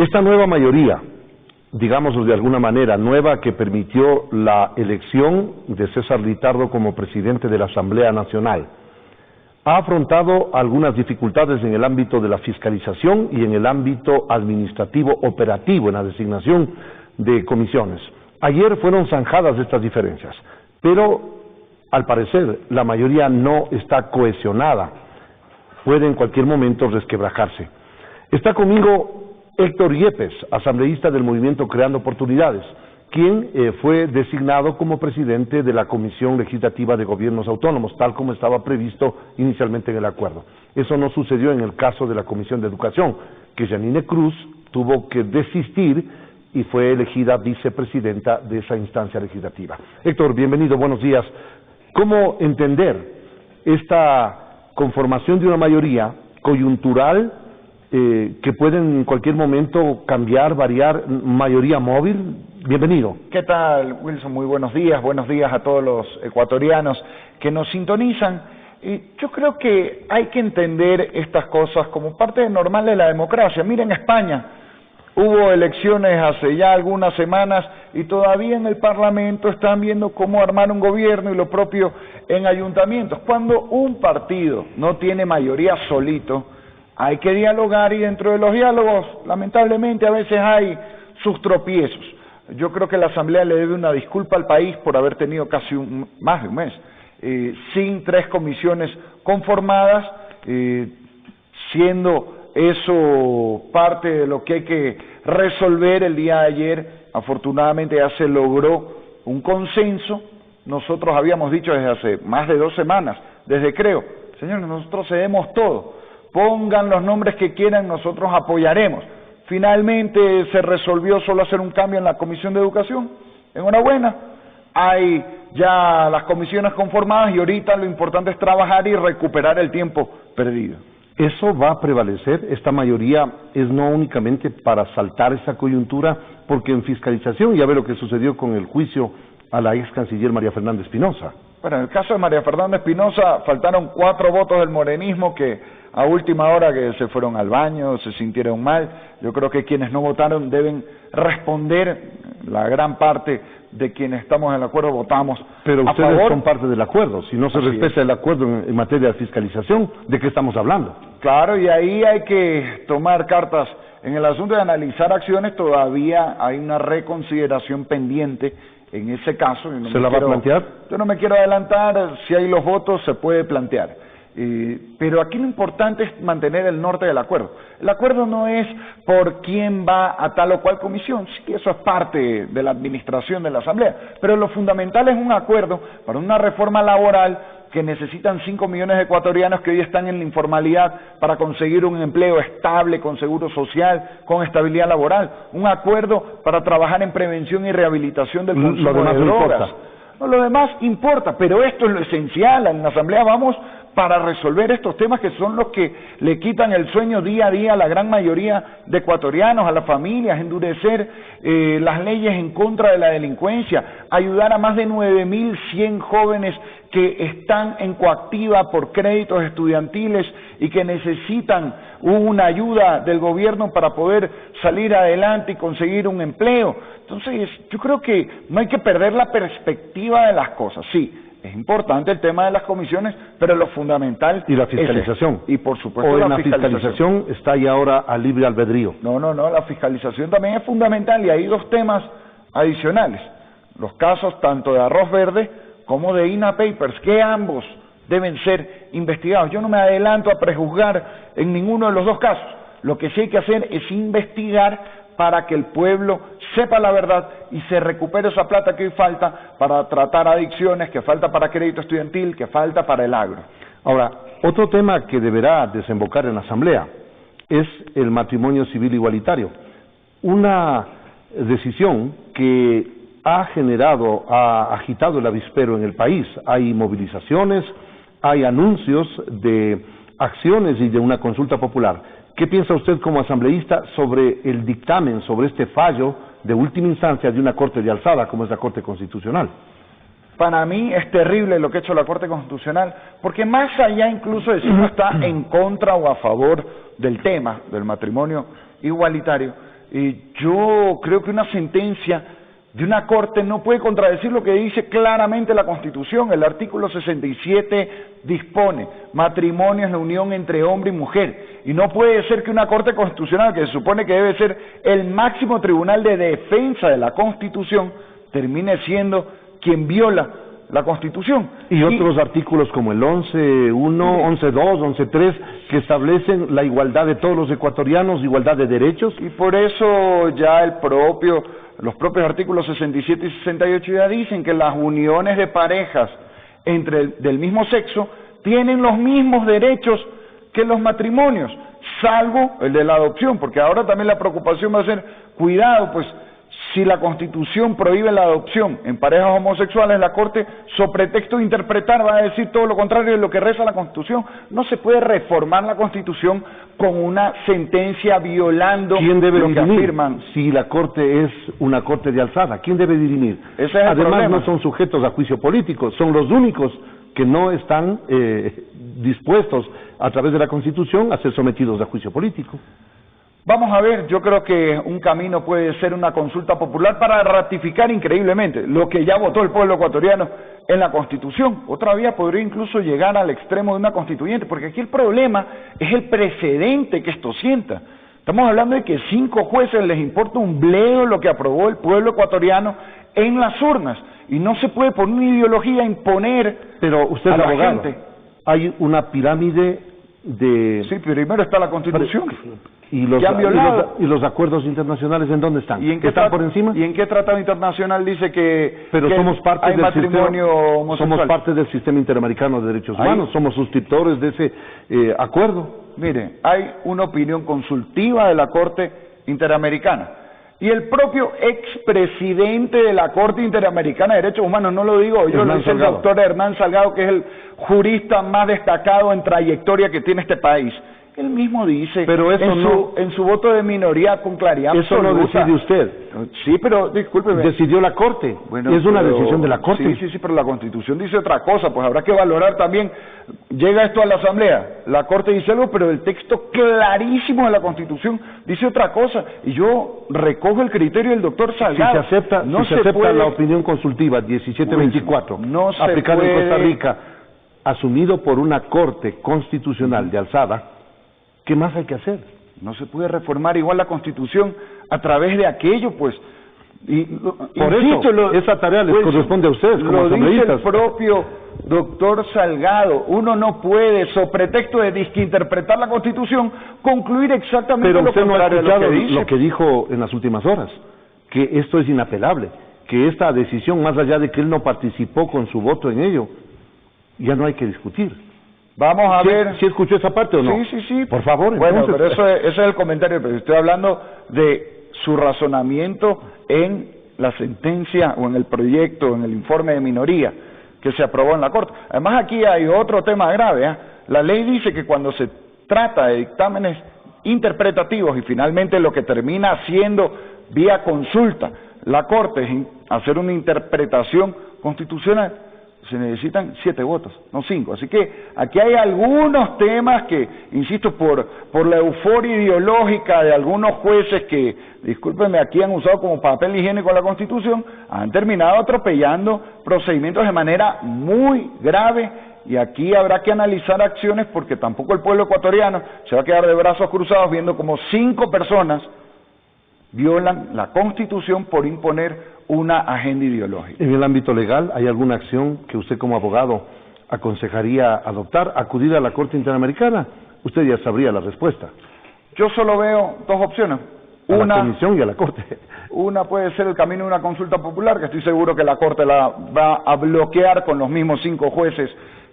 Esta nueva mayoría, digámoslo de alguna manera, nueva que permitió la elección de César Litardo como presidente de la Asamblea Nacional, ha afrontado algunas dificultades en el ámbito de la fiscalización y en el ámbito administrativo operativo, en la designación de comisiones. Ayer fueron zanjadas estas diferencias, pero al parecer la mayoría no está cohesionada, puede en cualquier momento resquebrajarse. Está conmigo Héctor Yepes, asambleísta del movimiento Creando Oportunidades, quien fue designado como presidente de la Comisión Legislativa de Gobiernos Autónomos, tal como estaba previsto inicialmente en el acuerdo. Eso no sucedió en el caso de la Comisión de Educación, que Janine Cruz tuvo que desistir y fue elegida vicepresidenta de esa instancia legislativa. Héctor, bienvenido, buenos días. ¿Cómo entender esta conformación de una mayoría coyuntural que puede en cualquier momento cambiar, variar, mayoría móvil? Bienvenido. ¿Qué tal, Wilson? Muy buenos días a todos los ecuatorianos que nos sintonizan. Yo creo que hay que entender estas cosas como parte normal de la democracia. Miren España, hubo elecciones hace ya algunas semanas y todavía en el Parlamento están viendo cómo armar un gobierno, y lo propio en ayuntamientos. Cuando un partido no tiene mayoría solito, hay que dialogar, y dentro de los diálogos, lamentablemente, a veces hay sus tropiezos. Yo creo que la Asamblea le debe una disculpa al país por haber tenido casi más de un mes sin 3 comisiones conformadas, siendo eso parte de lo que hay que resolver el día de ayer. Afortunadamente ya se logró un consenso. Nosotros habíamos dicho desde hace más de 2 semanas, desde creo, señores, nosotros cedemos todo, pongan los nombres que quieran, nosotros apoyaremos. Finalmente se resolvió solo hacer un cambio en la Comisión de Educación. Enhorabuena, hay ya las comisiones conformadas y ahorita lo importante es trabajar y recuperar el tiempo perdido. ¿Eso va a prevalecer? Esta mayoría es no únicamente para saltar esa coyuntura, porque en fiscalización ya ve lo que sucedió con el juicio a la ex canciller María Fernanda Espinosa. Bueno, en el caso de María Fernanda Espinosa faltaron 4 votos del morenismo que a última hora que se fueron al baño, se sintieron mal. Yo creo que quienes no votaron deben responder, la gran parte de quienes estamos en el acuerdo votamos a favor. Pero ustedes son parte del acuerdo, si no se respeta el acuerdo en materia de fiscalización, ¿de qué estamos hablando? Claro, y ahí hay que tomar cartas en el asunto de analizar acciones. Todavía hay una reconsideración pendiente en ese caso. ¿Se la va a plantear? Yo no me quiero adelantar, si hay los votos se puede plantear. Pero aquí lo importante es mantener el norte del acuerdo. El acuerdo no es por quién va a tal o cual comisión, sí, eso es parte de la administración de la Asamblea, pero lo fundamental es un acuerdo para una reforma laboral que necesitan 5 millones de ecuatorianos que hoy están en la informalidad para conseguir un empleo estable, con seguro social, con estabilidad laboral, un acuerdo para trabajar en prevención y rehabilitación del consumo de drogas. No, lo demás importa, pero esto es lo esencial. En la Asamblea vamos para resolver estos temas que son los que le quitan el sueño día a día a la gran mayoría de ecuatorianos, a las familias, endurecer las leyes en contra de la delincuencia, ayudar a más de 9.100 jóvenes que están en coactiva por créditos estudiantiles y que necesitan una ayuda del gobierno para poder salir adelante y conseguir un empleo. Entonces, yo creo que no hay que perder la perspectiva de las cosas. Sí, es importante el tema de las comisiones, pero lo fundamental... ¿Y la fiscalización? Y por supuesto la fiscalización está ya ahora a libre albedrío. No, la fiscalización también es fundamental, y hay 2 temas adicionales. Los casos tanto de Arroz Verde como de INA Papers, que ambos deben ser investigados. Yo no me adelanto a prejuzgar en ninguno de los 2 casos. Lo que sí hay que hacer es investigar para que el pueblo sepa la verdad y se recupere esa plata que hoy falta para tratar adicciones, que falta para crédito estudiantil, que falta para el agro. Ahora, otro tema que deberá desembocar en la Asamblea es el matrimonio civil igualitario. Una decisión que ha agitado el avispero en el país. Hay movilizaciones, hay anuncios de acciones y de una consulta popular. ¿Qué piensa usted como asambleísta sobre el dictamen, sobre este fallo de última instancia de una Corte de alzada como es la Corte Constitucional? Para mí es terrible lo que ha hecho la Corte Constitucional, porque más allá incluso de si uno está en contra o a favor del tema del matrimonio igualitario, Yo creo que una sentencia de una corte no puede contradecir lo que dice claramente la Constitución. El artículo 67 dispone: matrimonio es la unión entre hombre y mujer, y no puede ser que una corte constitucional, que se supone que debe ser el máximo tribunal de defensa de la Constitución, termine siendo quien viola la Constitución. Y otros artículos como el 11.1, 11.2, 11.3, que establecen la igualdad de todos los ecuatorianos, igualdad de derechos. Y por eso ya los propios artículos 67 y 68 ya dicen que las uniones de parejas del mismo sexo tienen los mismos derechos que los matrimonios, salvo el de la adopción, porque ahora también la preocupación va a ser, cuidado, pues, si la Constitución prohíbe la adopción en parejas homosexuales, la Corte, sobre pretexto de interpretar, va a decir todo lo contrario de lo que reza la Constitución. No se puede reformar la Constitución con una sentencia violando ¿Quién debe lo dirimir? Que afirman. Si la Corte es una Corte de alzada, ¿quién debe dirimir? Ese es el Además, problema. no son sujetos a juicio político, son los únicos que no están dispuestos a través de la Constitución a ser sometidos a juicio político. Vamos a ver, yo creo que un camino puede ser una consulta popular para ratificar increíblemente lo que ya votó el pueblo ecuatoriano en la Constitución. Otra vía podría incluso llegar al extremo de una constituyente, porque aquí el problema es el precedente que esto sienta. Estamos hablando de que 5 jueces les importa un bledo lo que aprobó el pueblo ecuatoriano en las urnas, y no se puede por una ideología imponer. Pero usted a es la abogado. gente. Hay una pirámide de... Sí, primero está la Constitución. ¿Y los acuerdos internacionales en dónde están? ¿Y en qué ¿Están por encima? ¿Y en qué tratado internacional dice que, Pero que somos parte hay del matrimonio sistema, homosexual? somos parte del sistema interamericano de derechos humanos, somos suscriptores de ese acuerdo. Mire, hay una opinión consultiva de la Corte Interamericana, y el propio expresidente de la Corte Interamericana de Derechos Humanos, no lo digo yo, lo dice el doctor Hernán Salgado, que es el jurista más destacado en trayectoria que tiene este país. Él mismo dice, pero eso en su voto de minoría con claridad eso absoluta. no decide usted. Sí, pero discúlpeme. Decidió la Corte. Bueno, es una decisión de la Corte. Sí, pero la Constitución dice otra cosa, pues habrá que valorar también. Llega esto a la Asamblea, la Corte dice algo, pero el texto clarísimo de la Constitución dice otra cosa, y yo recojo el criterio del doctor Salgado. Si se acepta la opinión consultiva 1724, no se aplicada en puede... Costa Rica, asumido por una Corte constitucional de alzada, ¿qué más hay que hacer? No se puede reformar igual la Constitución a través de aquello, pues. Por eso, esa tarea les corresponde a ustedes como asambleístas. Lo dice el propio doctor Salgado. Uno no puede, sobre pretexto de interpretar la Constitución, concluir exactamente lo contrario. Pero usted no ha escuchado lo que dice. lo que dijo en las últimas horas, que esto es inapelable, que esta decisión, más allá de que él no participó con su voto en ello, ya no hay que discutir. Vamos a ver. ¿Sí escuchó esa parte o no? Sí. Por favor, bueno, entonces. pero ese es el comentario, pero estoy hablando de su razonamiento en la sentencia o en el proyecto, en el informe de minoría que se aprobó en la Corte. Además, aquí hay otro tema grave, ¿eh? La ley dice que cuando se trata de dictámenes interpretativos y finalmente lo que termina haciendo vía consulta la Corte es hacer una interpretación constitucional, se necesitan 7 votos, no 5. Así que aquí hay algunos temas que, insisto, por la euforia ideológica de algunos jueces que, discúlpenme, aquí han usado como papel higiénico la Constitución, han terminado atropellando procedimientos de manera muy grave, y aquí habrá que analizar acciones porque tampoco el pueblo ecuatoriano se va a quedar de brazos cruzados viendo como 5 personas violan la Constitución por imponer una agenda ideológica. En el ámbito legal, ¿hay alguna acción que usted como abogado aconsejaría adoptar? ¿Acudir a la Corte Interamericana? Usted ya sabría la respuesta. Yo solo veo 2 opciones. A la Comisión y a la Corte. Una puede ser el camino de una consulta popular, que estoy seguro que la Corte la va a bloquear con los mismos 5 jueces,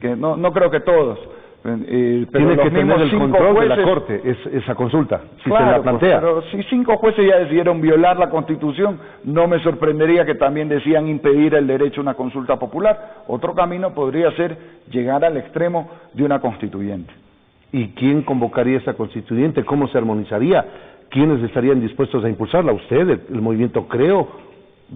que no creo que todos. Pero tiene que tener el control de la Corte, esa consulta, si claro, se la plantea. Pero si 5 jueces ya decidieron violar la Constitución, no me sorprendería que también decían impedir el derecho a una consulta popular. Otro camino podría ser llegar al extremo de una constituyente. ¿Y quién convocaría esa constituyente? ¿Cómo se armonizaría? ¿Quiénes estarían dispuestos a impulsarla? ¿Usted, el movimiento Creo?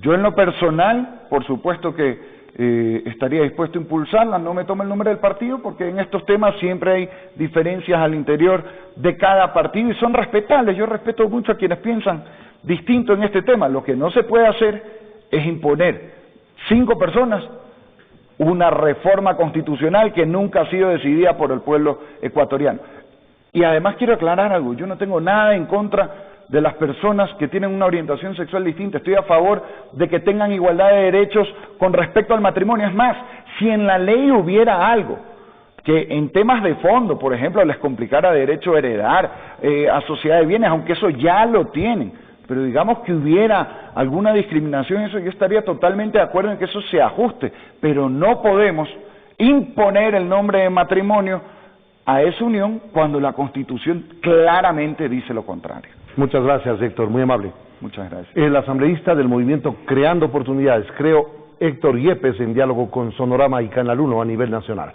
Yo en lo personal, por supuesto que estaría dispuesto a impulsarla. No me tome el nombre del partido porque en estos temas siempre hay diferencias al interior de cada partido y son respetables. Yo respeto mucho a quienes piensan distinto en este tema. Lo que no se puede hacer es imponer 5 personas una reforma constitucional que nunca ha sido decidida por el pueblo ecuatoriano. Y además quiero aclarar algo, yo no tengo nada en contra de las personas que tienen una orientación sexual distinta, estoy a favor de que tengan igualdad de derechos con respecto al matrimonio. Es más, si en la ley hubiera algo que en temas de fondo, por ejemplo, les complicara derecho a heredar, a sociedad de bienes, aunque eso ya lo tienen, pero digamos que hubiera alguna discriminación, eso yo estaría totalmente de acuerdo en que eso se ajuste, pero no podemos imponer el nombre de matrimonio a esa unión cuando la Constitución claramente dice lo contrario. Muchas gracias, Héctor, muy amable. Muchas gracias. El asambleísta del movimiento Creando Oportunidades, Héctor Yepes, en diálogo con Sonorama y Canal 1 a nivel nacional.